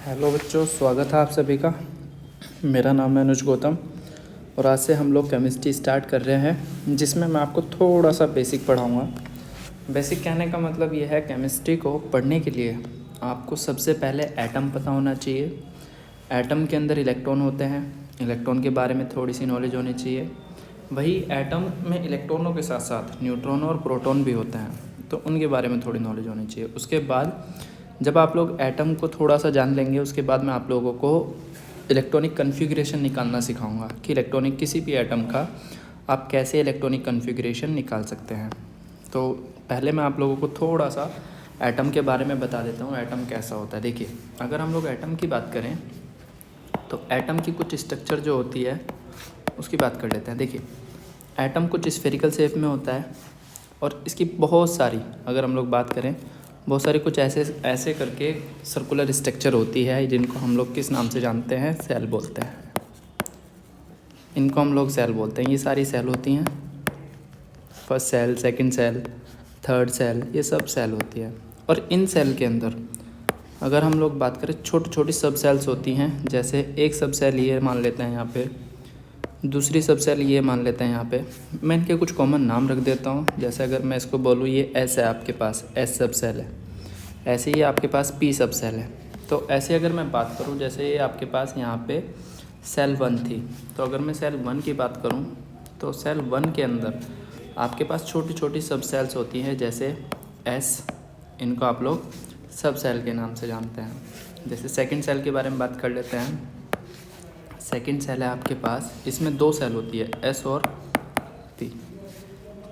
Hello बच्चों, स्वागत है आप सभी का। मेरा नाम है अनुज गौतम और आज से हम लोग केमिस्ट्री स्टार्ट कर रहे हैं, जिसमें मैं आपको थोड़ा सा बेसिक पढ़ाऊँगा। बेसिक कहने का मतलब ये है, केमिस्ट्री को पढ़ने के लिए आपको सबसे पहले एटम पता होना चाहिए। एटम के अंदर इलेक्ट्रॉन होते हैं, इलेक्ट्रॉन के बारे में थोड़ी सी नॉलेज होनी चाहिए। वही एटम में इलेक्ट्रॉनों के साथ साथ न्यूट्रॉन और प्रोटॉन भी होते हैं, तो उनके बारे में थोड़ी नॉलेज होनी चाहिए। उसके बाद जब आप लोग एटम को थोड़ा सा जान लेंगे, उसके बाद मैं आप लोगों को इलेक्ट्रॉनिक कन्फिग्रेशन निकालना सिखाऊंगा कि इलेक्ट्रॉनिक किसी भी एटम का आप कैसे इलेक्ट्रॉनिक कन्फिग्रेशन निकाल सकते हैं। तो पहले मैं आप लोगों को थोड़ा सा एटम के बारे में बता देता हूँ, एटम कैसा होता है। देखिए, अगर हम लोग एटम की बात करें तो एटम की कुछ स्ट्रक्चर जो होती है उसकी बात कर लेते हैं। देखिए, एटम कुछ स्फेरिकल शेप में होता है और इसकी बहुत सारी, अगर हम लोग बात करें, बहुत सारी कुछ ऐसे करके सर्कुलर स्ट्रक्चर होती है, जिनको हम लोग किस नाम से जानते हैं, सेल बोलते हैं। इनको हम लोग सेल बोलते हैं। ये सारी सेल होती हैं, first cell, second cell, third cell, ये सब सेल होती है। और इन सेल के अंदर अगर हम लोग बात करें, छोटी छोटी सब सेल्स होती हैं। जैसे एक सब सेल ये मान लेते हैं यहाँ पे, दूसरी सब सेल ये मान लेते हैं यहाँ पे। मैं इनके कुछ कॉमन नाम रख देता हूँ। जैसे अगर मैं इसको बोलूँ, ये एस है आपके पास, एस सब सेल है। ऐसे ही आपके पास पी सब सेल है। तो ऐसे अगर मैं बात करूँ, जैसे ये आपके पास यहाँ पे सेल 1 थी, तो अगर मैं सेल 1 की बात करूँ तो सेल 1 के अंदर आपके पास छोटी छोटी सब सेल्स होती हैं। जैसे एस, इनको आप लोग सब सेल के नाम से जानते हैं। जैसे सेकंड सेल के बारे में बात कर लेते हैं। सेकंड सेल है आपके पास, इसमें 2 सेल होती है, एस और पी।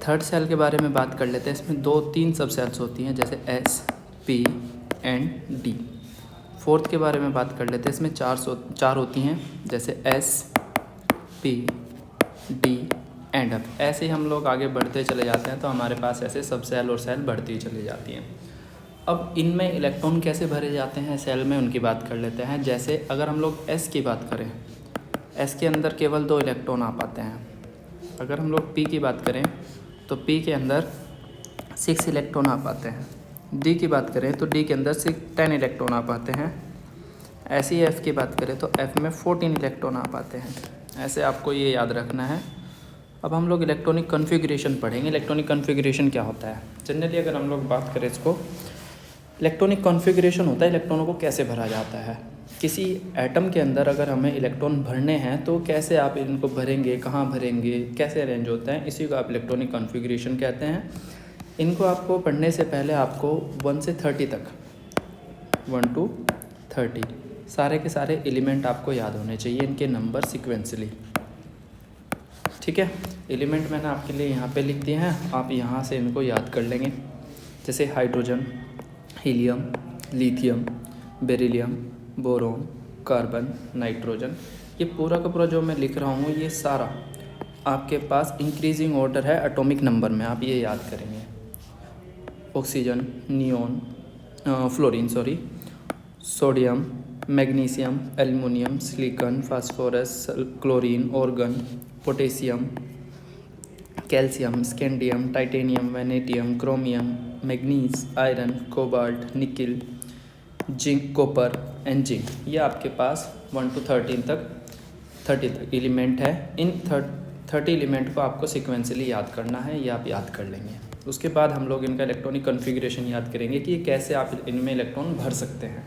थर्ड सेल के बारे में बात कर लेते हैं। इसमें 2-3 सब सेल्स होती हैं, जैसे S, P and D. Fourth के बारे में बात कर लेते हैं। इसमें 4 होती हैं, जैसे S, P, D and F. ऐसे ही हम लोग आगे बढ़ते चले जाते हैं, तो हमारे पास ऐसे सब सेल और सेल बढ़ती चली जाती हैं। अब इनमें इलेक्ट्रॉन कैसे भरे जाते हैं सेल में, उनकी बात कर लेते हैं। जैसे अगर हम लोग एस की बात करें, एस के अंदर केवल 2 इलेक्ट्रॉन आ पाते हैं। अगर हम लोग पी की बात करें तो पी के अंदर 6 इलेक्ट्रॉन आ पाते हैं। डी की बात करें तो डी के अंदर 10 इलेक्ट्रॉन आ पाते हैं। ऐसे ही एफ़ की बात करें तो एफ़ में 14 इलेक्ट्रॉन आ पाते हैं। ऐसे आपको ये याद रखना है। अब हम लोग इलेक्ट्रॉनिक कन्फिग्रेशन पढ़ेंगे। इलेक्ट्रॉनिक कन्फिग्रेशन क्या होता है? जनरली अगर हम लोग बात करें इसको, इलेक्ट्रॉनिक कॉन्फ़िगरेशन होता है इलेक्ट्रॉनों को कैसे भरा जाता है। किसी एटम के अंदर अगर हमें इलेक्ट्रॉन भरने हैं तो कैसे आप इनको भरेंगे, कहाँ भरेंगे, कैसे अरेंज होता है, इसी को आप इलेक्ट्रॉनिक कॉन्फ़िगरेशन कहते हैं। इनको आपको पढ़ने से पहले आपको 1 से 30 तक, 1 to 30 सारे के सारे एलिमेंट आपको याद होने चाहिए, इनके नंबर सिक्वेंसली। ठीक है, एलिमेंट मैंने आपके लिए यहाँ पे लिख दिए हैं, आप यहाँ से इनको याद कर लेंगे। जैसे hydrogen, helium, lithium, beryllium, boron, carbon, nitrogen. ये पूरा का पूरा जो मैं लिख रहा हूँ, ये सारा आपके पास इंक्रीजिंग ऑर्डर है एटॉमिक नंबर में, आप ये याद करेंगे। Oxygen, neon, fluorine sorry, sodium, magnesium, aluminium, silicon, phosphorus, chlorine, argon, potassium, calcium, scandium, titanium, vanadium, chromium, manganese, iron, cobalt, nickel, zinc, copper and zinc. ये आपके पास 1 to 30 तक एलिमेंट है। इन 30 एलिमेंट को आपको सिक्वेंसली याद करना है, ये आप याद कर लेंगे। उसके बाद हम लोग इनका इलेक्ट्रॉनिक कॉन्फ़िगरेशन याद करेंगे कि कैसे आप इनमें इलेक्ट्रॉन भर सकते हैं।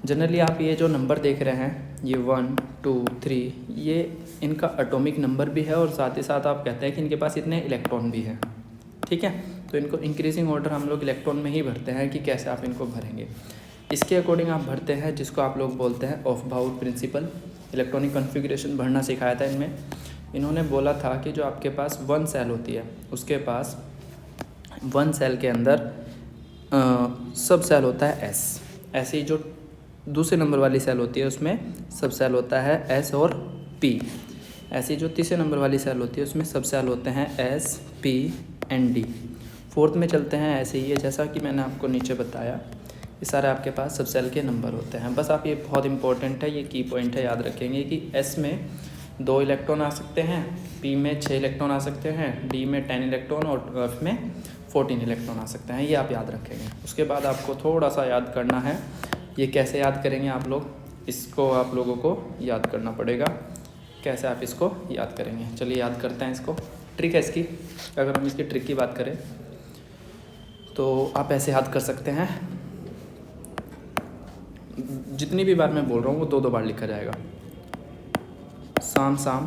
जनरली आप ये जो नंबर देख रहे हैं, ये 1, 2, 3, ये इनका एटॉमिक नंबर भी है और साथ ही साथ आप कहते हैं कि इनके पास इतने इलेक्ट्रॉन भी हैं। ठीक है, तो इनको इंक्रीजिंग ऑर्डर हम लोग इलेक्ट्रॉन में ही भरते हैं कि कैसे आप इनको भरेंगे। इसके अकॉर्डिंग आप भरते हैं, जिसको आप लोग बोलते हैं aufbau principle. Electronic configuration भरना सिखाया था इनमें। इन्होंने बोला था कि जो आपके पास 1 सेल होती है, उसके पास 1 सेल के अंदर सब सेल होता है एस। ऐसे ही जो दूसरे नंबर वाली सेल होती है, उसमें सब सेल होता है एस और पी। ऐसी जो तीसरे नंबर वाली सेल होती है, उसमें सब सेल होते हैं S, P and D. Fourth में चलते हैं ऐसे ही है, जैसा कि मैंने आपको नीचे बताया, ये सारे आपके पास सब सेल के नंबर होते हैं। बस आप ये बहुत इंपॉर्टेंट है, ये की पॉइंट है, याद रखेंगे कि एस में 2 इलेक्ट्रॉन आ सकते हैं, पी में 6 इलेक्ट्रॉन आ सकते हैं, डी में 10 इलेक्ट्रॉन और एफ में 14 इलेक्ट्रॉन आ सकते हैं। ये आप याद रखेंगे। उसके बाद आपको थोड़ा सा याद करना है ये कैसे याद करेंगे आप लोग, इसको आप लोगों को याद करना पड़ेगा। कैसे आप इसको याद करेंगे, चलिए याद करते हैं इसको। ट्रिक है इसकी, अगर हम इसकी ट्रिक की बात करें तो आप ऐसे याद कर सकते हैं। जितनी भी बार मैं बोल रहा हूँ वो 2-2 बार लिखा जाएगा। शाम शाम,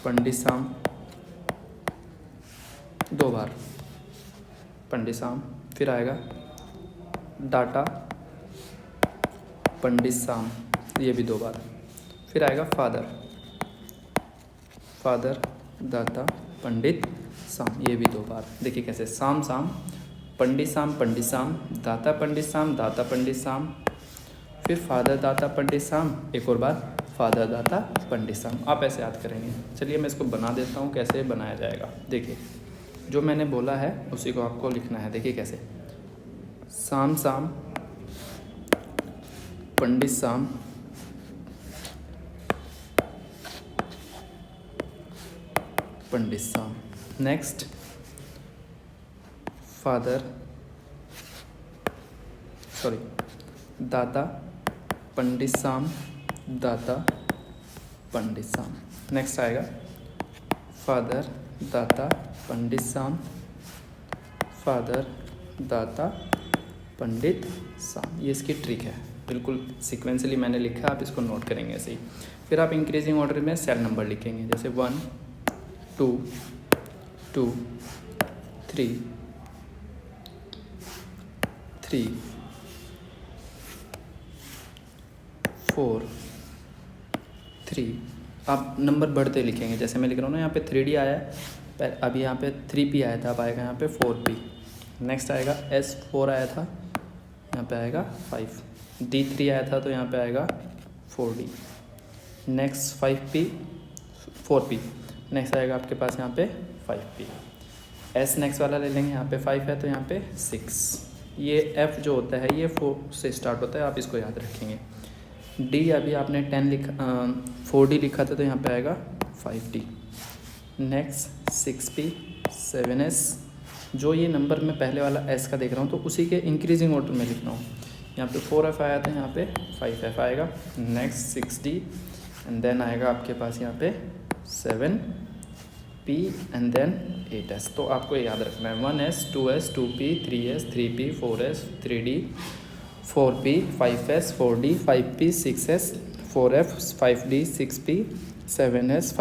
पंडित शाम, 2 बार पंडित शाम। फिर आएगा डाटा पंडित शाम, ये भी 2 बार। फिर आएगा फादर, फादर दाता पंडित शाम, ये भी 2 बार। देखिए कैसे, शाम शाम, पंडित शाम, पंडित शाम, दाता पंडित शाम, दाता पंडित शाम, फिर फादर दाता पंडित शाम, एक और बार फादर दाता पंडित शाम। आप ऐसे याद करेंगे। चलिए मैं इसको बना देता हूँ, कैसे बनाया जाएगा। देखिए जो मैंने बोला है उसी को आपको लिखना है। देखिए कैसे, शाम शाम, पंडित शाम, पंडित शाम। नेक्स्ट फादर, सॉरी, दाता पंडित शाम, दाता पंडित शाम। नेक्स्ट आएगा फादर दाता पंडित शाम, फादर दाता पंडित शाम। ये इसकी ट्रिक है, बिल्कुल सीक्वेंसली मैंने लिखा है, आप इसको नोट करेंगे ऐसे ही। फिर आप इंक्रीजिंग ऑर्डर में सेल नंबर लिखेंगे, जैसे 1 2 2 3 3 4 3। आप नंबर बढ़ते लिखेंगे, जैसे मैं लिख रहा हूँ ना, यहाँ पे 3D आया है, अभी यहाँ पे 3P आया था, अब आएगा यहाँ पे 4P। नेक्स्ट आएगा S4 आया था, यहाँ पे आएगा 5। D3 आया था तो यहाँ पे आएगा 4D। Next 5P 4P। Next आएगा आपके पास यहाँ पे 5P। S नेक्स्ट वाला ले लेंगे, यहाँ पे 5 है तो यहाँ पे 6। ये F जो होता है ये 4 से स्टार्ट होता है, आप इसको याद रखेंगे। D अभी आपने 4D लिखा था तो यहाँ पे आएगा 5D। Next 6P 7S। जो ये नंबर मैं पहले वाला S का देख रहा हूँ तो उसी के इंक्रीजिंग ऑर्डर में लिख रहा हूँ। यहाँ पे 4F आया था, यहाँ पे 5F आएगा। नेक्स्ट 6D एंड देन आएगा आपके पास यहाँ पे 7P एंड देन 8S। तो आपको याद रखना है 1S 2S 2P 3S 3P 4S 3D 4P 5S 4D 5P 6S 4F 5D 6P 7S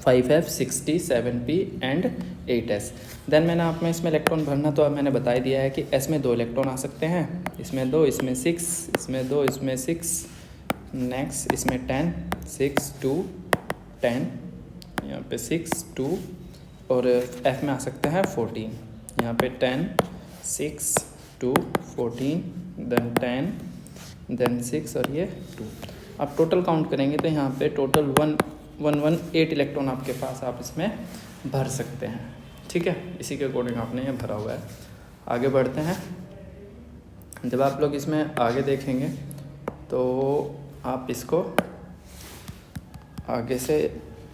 5F 6D 7P and 8S। Then मैंने आप में इसमें इलेक्ट्रॉन भरना तो अब मैंने बता दिया है कि S में 2 इलेक्ट्रॉन आ सकते हैं, इसमें 2, इसमें 6, इसमें 2, इसमें 6। नेक्स्ट इसमें 10 6 2 10, यहाँ पे 6 2 और F में आ सकते हैं 14। यहाँ पे 10 6 2 14 देन 10 देन 6 और ये 2। आप टोटल काउंट करेंगे तो यहाँ पे टोटल 118 इलेक्ट्रॉन आपके पास आप इसमें भर सकते हैं। ठीक है, इसी के अकॉर्डिंग आपने ये भरा हुआ है। आगे बढ़ते हैं। जब आप लोग इसमें आगे देखेंगे तो आप इसको आगे से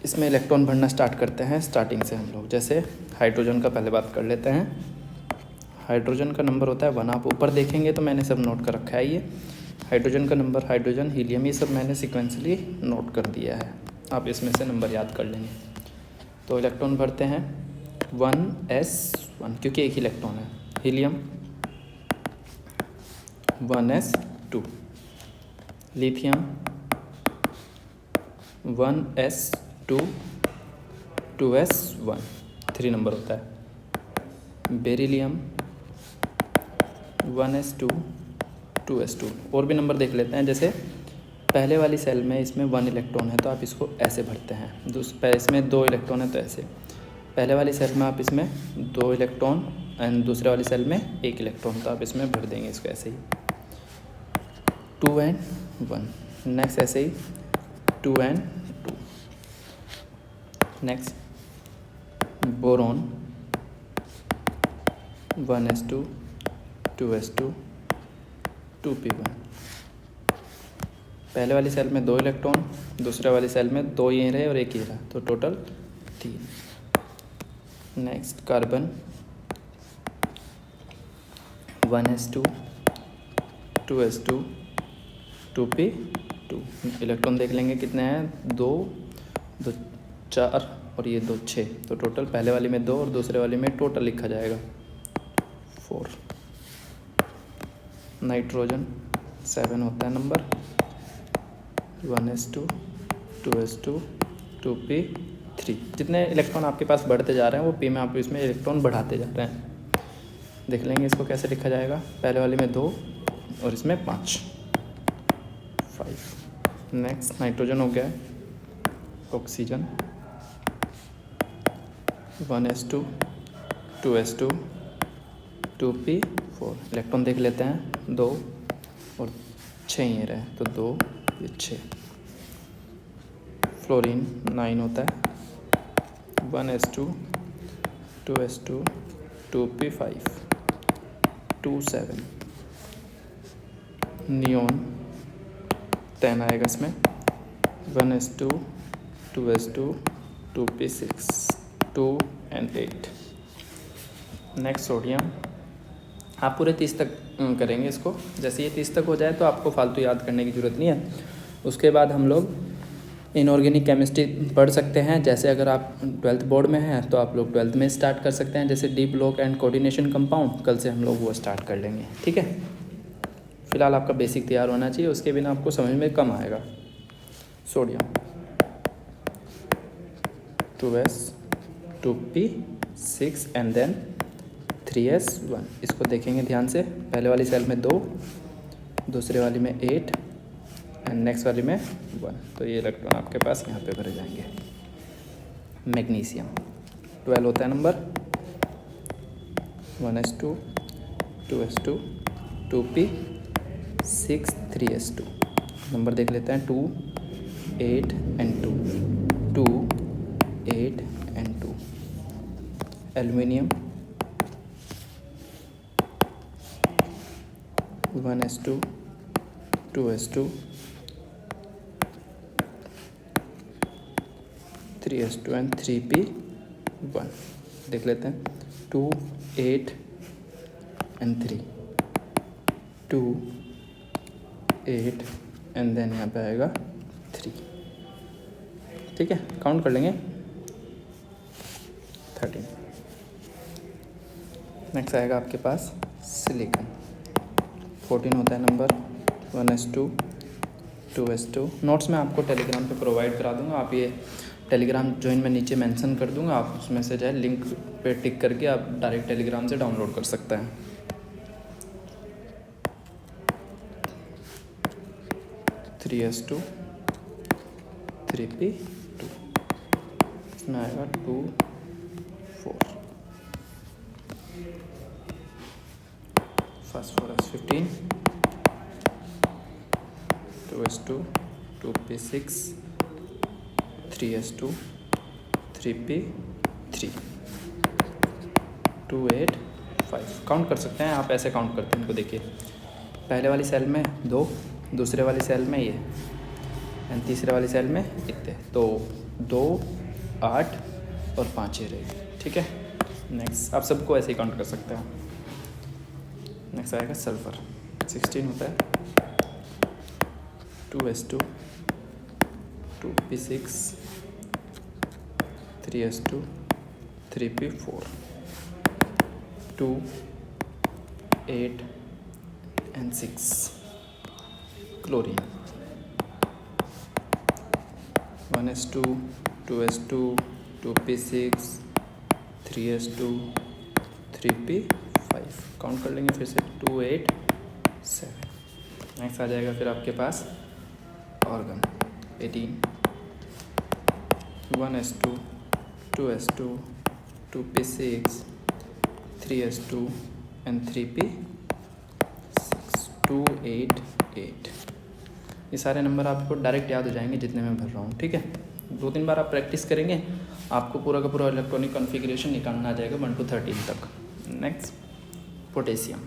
इसमें इलेक्ट्रॉन भरना स्टार्ट करते हैं। स्टार्टिंग से हम लोग जैसे हाइड्रोजन का पहले बात कर लेते हैं। हाइड्रोजन का नंबर होता है 1। आप ऊपर देखेंगे तो मैंने सब नोट कर रखा है। ये हाइड्रोजन का नंबर, हाइड्रोजन, हीलियम, ये सब मैंने सिक्वेंसली नोट कर दिया है। आप इसमें से नंबर याद कर लेंगे। तो इलेक्ट्रॉन भरते हैं 1s1 क्योंकि एक ही इलेक्ट्रॉन है। Helium 1s2, lithium 1s2 2s1, 3 number होता है। Beryllium 1s2 2s2। और भी नंबर देख लेते हैं, जैसे पहले वाली सेल में इसमें 1 इलेक्ट्रॉन है तो आप इसको ऐसे भरते हैं। इसमें 2 इलेक्ट्रॉन है तो ऐसे। पहले वाली सेल में आप इसमें 2 इलेक्ट्रॉन एंड दूसरे वाली सेल में 1 इलेक्ट्रॉन, तो आप इसमें भर देंगे इसको ऐसे ही 2 and 1। नेक्स्ट ऐसे ही 2 and 2। Next boron 1s2 2s2 2p1। पहले वाली सेल में 2 इलेक्ट्रॉन, दूसरे वाली सेल में 2 ये रहे और 1 ये रहा, तो total 3। Next carbon 1s2 2s2 2p2। Electron देख लेंगे कितने हैं, 2 2 4 और ये 2 6, तो टोटल पहले वाली में 2 और दूसरे वाली में टोटल लिखा जाएगा 4। नाइट्रोजन 7 होता है नंबर, 1s2 2s2 2p3। जितने इलेक्ट्रॉन आपके पास बढ़ते जा रहे हैं वो p में आप इसमें इलेक्ट्रॉन बढ़ाते जा रहे हैं। देख लेंगे इसको कैसे लिखा जाएगा, पहले वाले में 2 और इसमें 5 5। नेक्स्ट नाइट्रोजन हो गया है, oxygen 1s2 2s2 2p4। Electron देख लेते हैं, 2 और 6 ये रहे, तो 2 ये 6। फ्लोरीन 9 होता है, 1s2 2s2 2p5 2 7। नियोन 10 आएगा इसमें, 1s2 2s2 2p6 2 and 8। Next sodium, आप पूरे 30 तक करेंगे इसको। जैसे ये 30 तक हो जाए तो आपको फालतू याद करने की ज़रूरत नहीं है। उसके बाद हम लोग इनऑर्गेनिक केमिस्ट्री पढ़ सकते हैं। जैसे अगर आप 12th बोर्ड में हैं तो आप लोग 12th में स्टार्ट कर सकते हैं, जैसे D block and coordination compound, कल से हम लोग वो स्टार्ट कर लेंगे, ठीक है। फिलहाल आपका बेसिक तैयार होना चाहिए, उसके बिना आपको समझ में कम आएगा। Sodium 2s 2p6 and then 3s1। इसको देखेंगे ध्यान से, पहले वाली सेल में 2, दूसरे वाली में 8 एंड नेक्स्ट वाली में 1। तो ये इलेक्ट्रॉन आपके पास यहाँ पे भरे जाएंगे। मैग्नीशियम 12 होता है number, 1s2 2s2 2p6 3s2। Number देख लेते हैं, 2 8 and 2 2 8 and 2। Aluminium 1s2 2s2 3s2 and 3p1। देख लेते हैं, 2 8 एंड 3 2 8 एंड देन यहाँ पे आएगा 3, ठीक है। काउंट कर लेंगे, 13। नेक्स्ट आएगा आपके पास सिलिकॉन, 14 होता है नंबर, 1s2 2s2। नोट्स मैं आपको टेलीग्राम पे प्रोवाइड करा दूंगा, आप ये टेलीग्राम ज्वाइन में नीचे मेंशन कर दूंगा, आप उसमें से जो है लिंक पे टिक करके आप डायरेक्ट टेलीग्राम से डाउनलोड कर सकते हैं। 3s2 3p2, इसमें आएगा 2 4। Phosphorus 15, 2s2 2p6 3s2 3p3 2 8 5। Count कर सकते हैं आप, ऐसे काउंट करते हैं इनको। देखिए, पहले वाली सेल में 2, दूसरे वाली सेल में ये एंड तीसरे वाली सेल में इतने, तो 2 8 और 5 ये रहे, ठीक है। नेक्स्ट आप सबको ऐसे ही काउंट कर सकते हैं। नेक्स्ट आएगा सल्फर, 16 होता है, 2s2 2p6 3s2 3p4 2 8 and 6। Chlorine 1s2 2s2 2p6 3s2 3p5। Count कर लेंगे फिर से, 2 8 7। नेक्स्ट आ जाएगा फिर आपके पास organ, 18, 1s2 2s2 2p6 3s2 and 3p6 2 8 8। ये सारे नंबर आपको डायरेक्ट याद हो जाएंगे जितने मैं भर रहा हूँ, ठीक है। 2-3 बार आप प्रैक्टिस करेंगे, आपको पूरा का पूरा इलेक्ट्रॉनिक कॉन्फ़िगरेशन निकालना आ जाएगा 1 to 13 तक। नेक्स्ट पोटेशियम,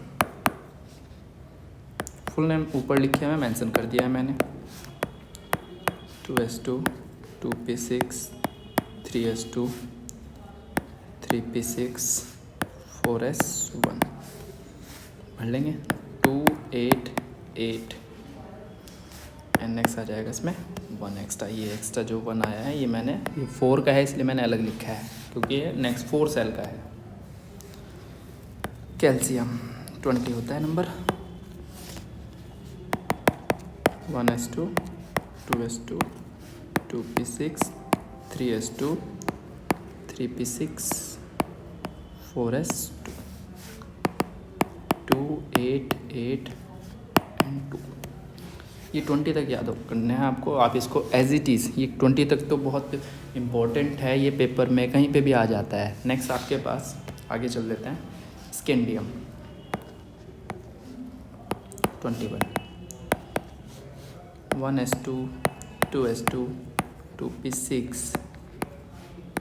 फुल नेम ऊपर लिखे हुए मेंशन कर दिया है मैंने, 2s2 2p6 3s2 3p6 4s1। भर लेंगे 2 8 8 एंड नेक्स्ट आ जाएगा इसमें 1 एक्स्ट्रा। ये एक्स्ट्रा जो 1 आया है ये 4 का है इसलिए मैंने अलग लिखा है क्योंकि ये नेक्स्ट 4 सेल का है। कैल्शियम 20 होता है number 1s2 2s2 2p6 3s2 3p6 4s2 2 8 8 and 2। ये 20 तक याद करना है आपको। आप इसको एज इट इज़ ये 20 तक तो बहुत इम्पोर्टेंट है, ये पेपर में कहीं पे भी आ जाता है। नेक्स्ट आपके पास आगे चल लेते हैं scandium 21 1s2 2s2 2p6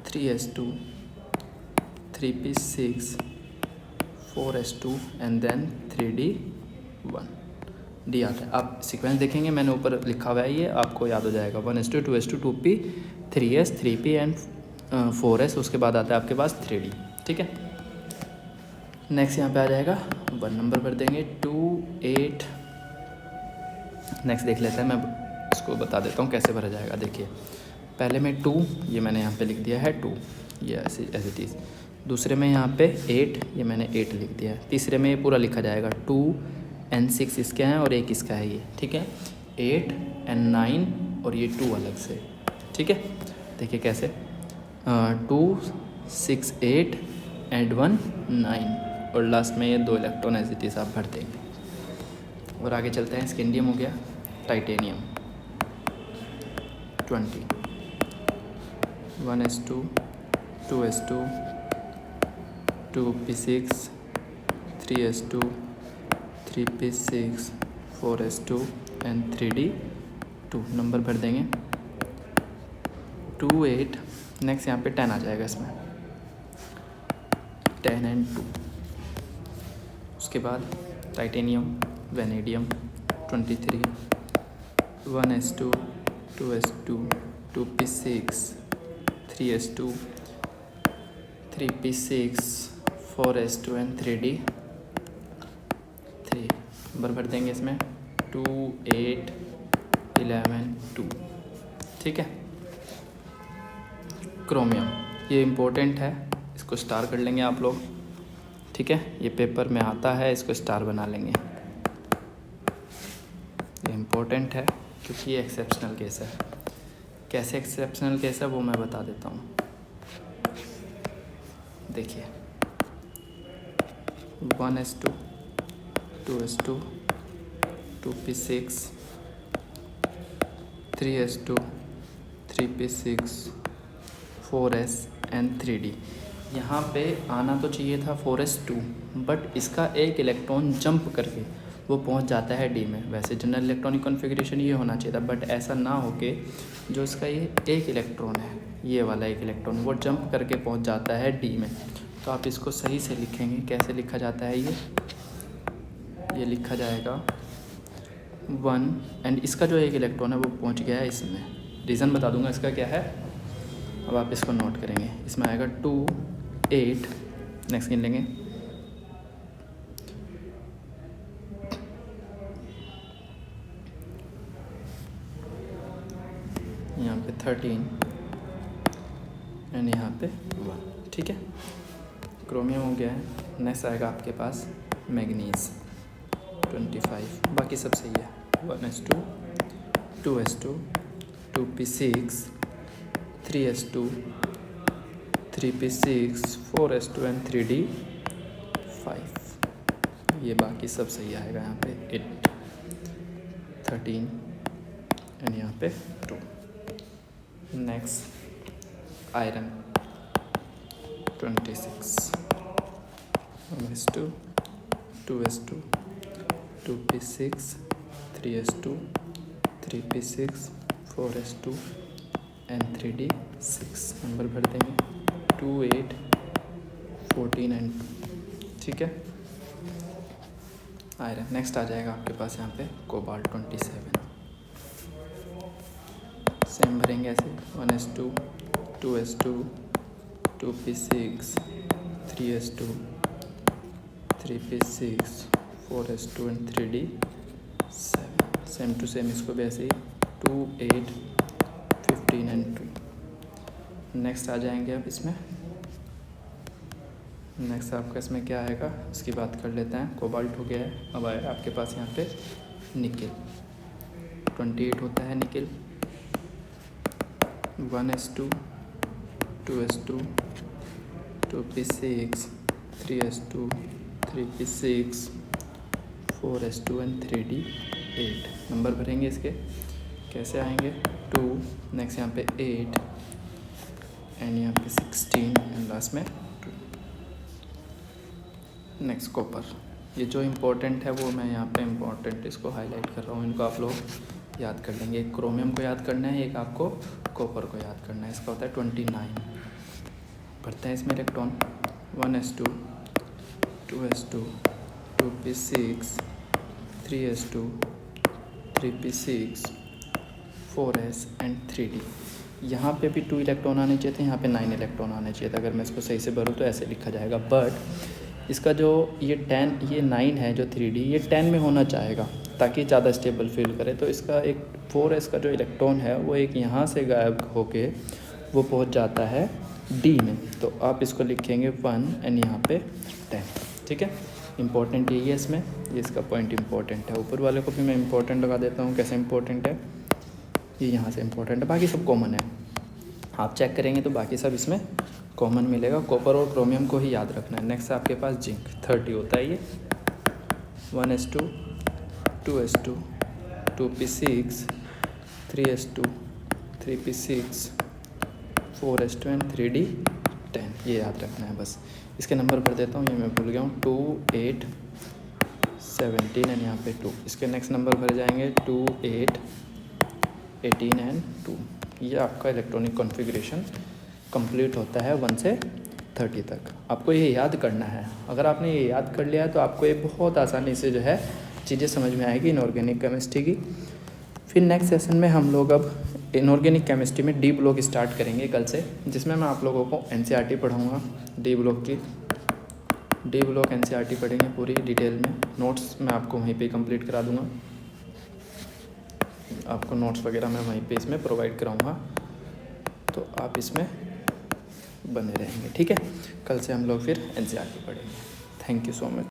3s2 3p6 4s2 and then 3d1 D आता है। आप सीक्वेंस देखेंगे मैंने ऊपर लिखा हुआ है, ये आपको याद हो जाएगा 1s2 2s2 2p 3s 3p and 4s, उसके बाद आता है आपके पास 3d। ठीक है, नेक्स्ट यहाँ पे आ जाएगा 1 नंबर भर देंगे 2 8। नेक्स्ट देख लेते हैं, मैं इसको बता देता हूँ कैसे भरा जाएगा। देखिए पहले में 2, ये मैंने यहाँ पे लिख दिया है 2, ये ऐसे एज इट इज़। दूसरे में यहाँ पे 8, ये मैंने 8 लिख दिया है। तीसरे में ये पूरा लिखा जाएगा 2 एंड 6 इसके हैं और 1 इसका है ये। ठीक है, 8 एंड 9 और ये 2 अलग से। ठीक है, देखिए कैसे 2 6 8 एंड 1 9 और लास्ट में ये 2 इलेक्ट्रॉन एज इट इज़ आप भर देंगे। और आगे चलते हैं, स्कैंडियम हो गया, titanium 20 1s2 2s2 2p6 3s2 3p6 4s2 and 3d2 number भर देंगे 2 8। नेक्स्ट यहाँ पे 10 आ जाएगा इसमें 10 एंड 2। उसके बाद titanium vanadium 23 1s2 2s2 2p6 3s2 3p6 4s2 and 3d3 number भर देंगे इसमें 2 8 11 2। ठीक है, क्रोमियम ये इम्पोर्टेंट है, इसको स्टार कर लेंगे आप लोग। ठीक है, ये पेपर में आता है, इसको स्टार बना लेंगे। ये इम्पोर्टेंट है क्योंकि ये एक्सेप्शनल केस है। कैसे एक्सेप्शनल केस है वो मैं बता देता हूँ। देखिए 1s2 2s2 2p6 3s2 3p6 4s and 3d। यहाँ पे आना तो चाहिए था 4s2, बट इसका एक इलेक्ट्रॉन जंप करके वो पहुँच जाता है डी में। वैसे जनरल इलेक्ट्रॉनिक कॉन्फ़िगरेशन ये होना चाहिए था, बट ऐसा ना हो के जो इसका ये एक इलेक्ट्रॉन है, ये वाला एक इलेक्ट्रॉन वो जंप करके पहुँच जाता है डी में। तो आप इसको सही से लिखेंगे। कैसे लिखा जाता है ये लिखा जाएगा 1 एंड इसका जो एक इलेक्ट्रॉन है वो पहुँच गया है इसमें। रीज़न बता दूंगा इसका क्या है, अब आप इसको नोट करेंगे। इसमें आएगा 2 8। नेक्स्ट गिन लेंगे यहाँ पे 13 एंड यहाँ पे 1। ठीक है, क्रोमियम हो गया है। नेक्स्ट आएगा आपके पास मैग्नीज 25। बाकी सब सही है 1s2 2s2 2p6 3s2 3p6 4s2 and 3d5। ये बाकी सब सही आएगा। यहाँ पे 8 13 एंड यहाँ पे 2। Next iron 26 1s2 2s2 2p6 3s2 3p6 4s2 and 3d6 number भर देंगे 2 8 14 एंड 2। ठीक है, आयरन। नेक्स्ट आ जाएगा आपके पास यहाँ पे कोबाल्ट 27। सेम भरेंगे ऐसे 1s2 2s2 2p6 3s2 3p6 4s2 and 3d 7, same to same इसको भी ऐसे ही 2 8 15 एंड 2। नेक्स्ट आ जाएंगे अब इसमें, नेक्स्ट आपका इसमें क्या आएगा इसकी बात कर लेते हैं। कोबाल्ट हो गया है, अब आएगा आपके पास यहाँ पे निकिल। 28 होता है nickel. 1s2 2s2 2p6 3s2 3p6 4s2 and 3d 8। Number भरेंगे इसके, कैसे आएंगे 2, नेक्स्ट यहाँ पे 8 एंड यहाँ पे 16 एंड लास्ट में 2। नेक्स्ट कॉपर, ये जो इम्पोर्टेंट है वो मैं यहाँ पे इम्पोर्टेंट इसको हाईलाइट कर रहा हूँ, इनको आप लोग याद कर लेंगे। एक क्रोमियम को याद करना है, एक आपको कॉपर को याद करना है। इसका होता है 29। भरते हैं इसमें electron. 1s2 2s2 2p6 3s2 3p6 4s and 3d। यहाँ पे भी 2 इलेक्ट्रॉन आने चाहिए थे, यहाँ पे 9 इलेक्ट्रॉन आने चाहिए थे। अगर मैं इसको सही से भरूँ तो ऐसे लिखा जाएगा, बट इसका जो ये 9 है जो 3d, ये 10 में होना चाहेगा ताकि ज़्यादा स्टेबल फील करे। तो इसका एक 4s का जो इलेक्ट्रॉन है वो एक यहाँ से गायब होके वो पहुँच जाता है d में। तो आप इसको लिखेंगे 1 एंड यहाँ पे 10। ठीक है, इंपॉर्टेंट यही है इसमें, ये इसका पॉइंट इंपॉर्टेंट है। ऊपर वाले को भी मैं इंपॉर्टेंट लगा देता हूँ। कैसे इंपॉर्टेंट है, ये यहाँ से इंपॉर्टेंट है, बाकी सब कॉमन है। आप चेक करेंगे तो बाकी सब इसमें कॉमन मिलेगा। कॉपर और क्रोमियम को ही याद रखना है। नेक्स्ट आपके पास जिंक 30 होता है ये। 1s2 2s2 2p6 3s2 3p6 4s2 and 3d 10, ये याद रखना है बस। इसके नंबर भर देता हूँ, ये मैं भूल गया हूँ। 2 8 17 एंड यहाँ पे 2। इसके नेक्स्ट नंबर भर जाएंगे 2 8 18 एंड 2। ये आपका इलेक्ट्रॉनिक कॉन्फ़िगरेशन कंप्लीट होता है 1 से 30 तक। आपको ये याद करना है। अगर आपने ये याद कर लिया है तो आपको ये बहुत आसानी से जो है चीज़ें समझ में आएगी इनऑर्गेनिक केमिस्ट्री की। फिर नेक्स्ट सेशन में हम लोग अब इनऑर्गेनिक केमिस्ट्री में डी ब्लॉक स्टार्ट करेंगे कल से, जिसमें मैं आप लोगों को एनसीईआरटी पढ़ाऊँगा। डी ब्लॉक की डी ब्लॉक एनसीईआरटी पढ़ेंगे पूरी डिटेल में। नोट्स मैं आपको वहीं पे कंप्लीट करा दूँगा। आपको नोट्स वगैरह मैं वहीं पे इसमें प्रोवाइड कराऊँगा, तो आप इसमें बने रहेंगे। ठीक है, कल से हम लोग फिर एनसीईआरटी पढ़ेंगे। Thank you so much.